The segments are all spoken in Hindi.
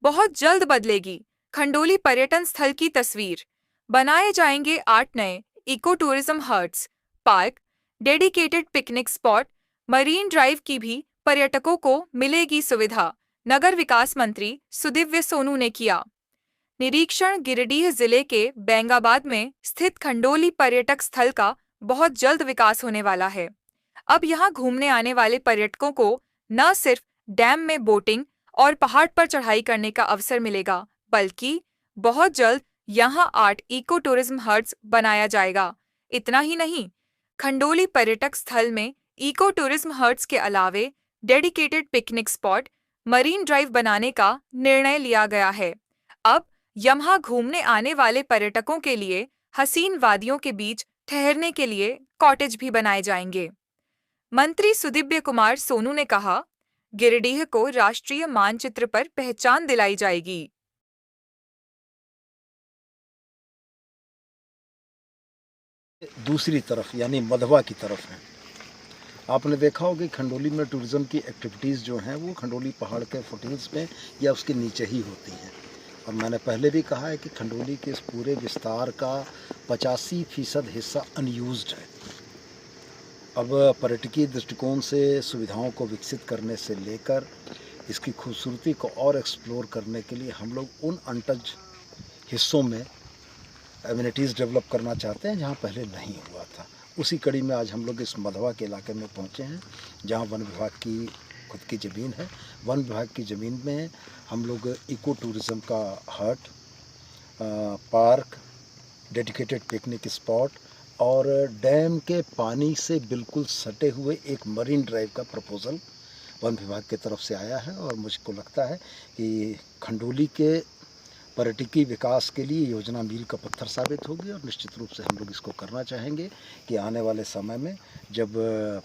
बहुत जल्द बदलेगी खंडोली पर्यटन स्थल की तस्वीर। बनाए जाएंगे 8 नए eco tourism huts, park, dedicated picnic spot, Marine Drive की भी पर्यटकों को मिलेगी सुविधा। नगर विकास मंत्री सुदिव्य सोनू ने किया निरीक्षण। गिरिडीह जिले के बेंगाबाद में स्थित खंडोली पर्यटक स्थल का बहुत जल्द विकास होने वाला है। अब यहाँ घूमने आने वाले पर्यटकों को न सिर्फ डैम में बोटिंग और पहाड़ पर चढ़ाई करने का अवसर मिलेगा, बल्कि बहुत जल्द यहाँ 8 इको टूरिज्म हट्स बनाया जाएगा। इतना ही नहीं, खंडोली पर्यटक स्थल में इको टूरिज्म हट्स के अलावे dedicated picnic spot, Marine drive बनाने का निर्णय लिया गया है। अब यहाँ घूमने आने वाले पर्यटकों के लिए हसीन वादियों के बीच ठहरने के लिए कॉटेज भी बनाए जाएंगे। मंत्री सुदिव्य कुमार सोनू ने कहा, गिरिडीह को राष्ट्रीय मानचित्र पर पहचान दिलाई जाएगी। दूसरी तरफ यानी मधवा की तरफ है। आपने देखा होगा कि खंडोली में टूरिज़्म की एक्टिविटीज़ जो हैं वो खंडोली पहाड़ के फुटहिल्स पे या उसके नीचे ही होती हैं। और मैंने पहले भी कहा है कि खंडोली के इस पूरे विस्तार का 85% हिस्सा अनयूज्ड है। अब पर्यटकीय दृष्टिकोण से सुविधाओं को विकसित करने से लेकर इसकी खूबसूरती को और एक्सप्लोर करने के लिए हम लोग उन अनटच हिस्सों में एमिनिटीज़ डेवलप करना चाहते हैं जहाँ पहले नहीं हुआ था। उसी कड़ी में आज हम लोग इस मधवा के इलाके में पहुँचे हैं जहाँ वन विभाग की खुद की ज़मीन है। वन विभाग की ज़मीन में हम लोग इको टूरिज़्म का हट, पार्क, डेडिकेटेड पिकनिक स्पॉट और डैम के पानी से बिल्कुल सटे हुए एक मरीन ड्राइव का प्रपोज़ल वन विभाग की तरफ से आया है। और मुझको लगता है कि खंडोली के पर्यटकीय विकास के लिए योजना मील का पत्थर साबित होगी और निश्चित रूप से हम लोग इसको करना चाहेंगे कि आने वाले समय में जब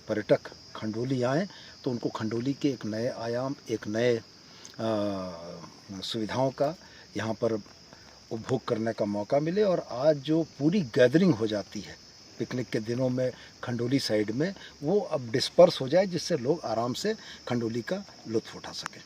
पर्यटक खंडोली आएँ तो उनको खंडोली के एक नए आयाम, एक नए सुविधाओं का यहाँ पर उपभोग करने का मौका मिले। और आज जो पूरी गैदरिंग हो जाती है पिकनिक के दिनों में खंडोली साइड में, वो अब डिस्पर्स हो जाए जिससे लोग आराम से खंडोली का लुत्फ़ उठा सकें।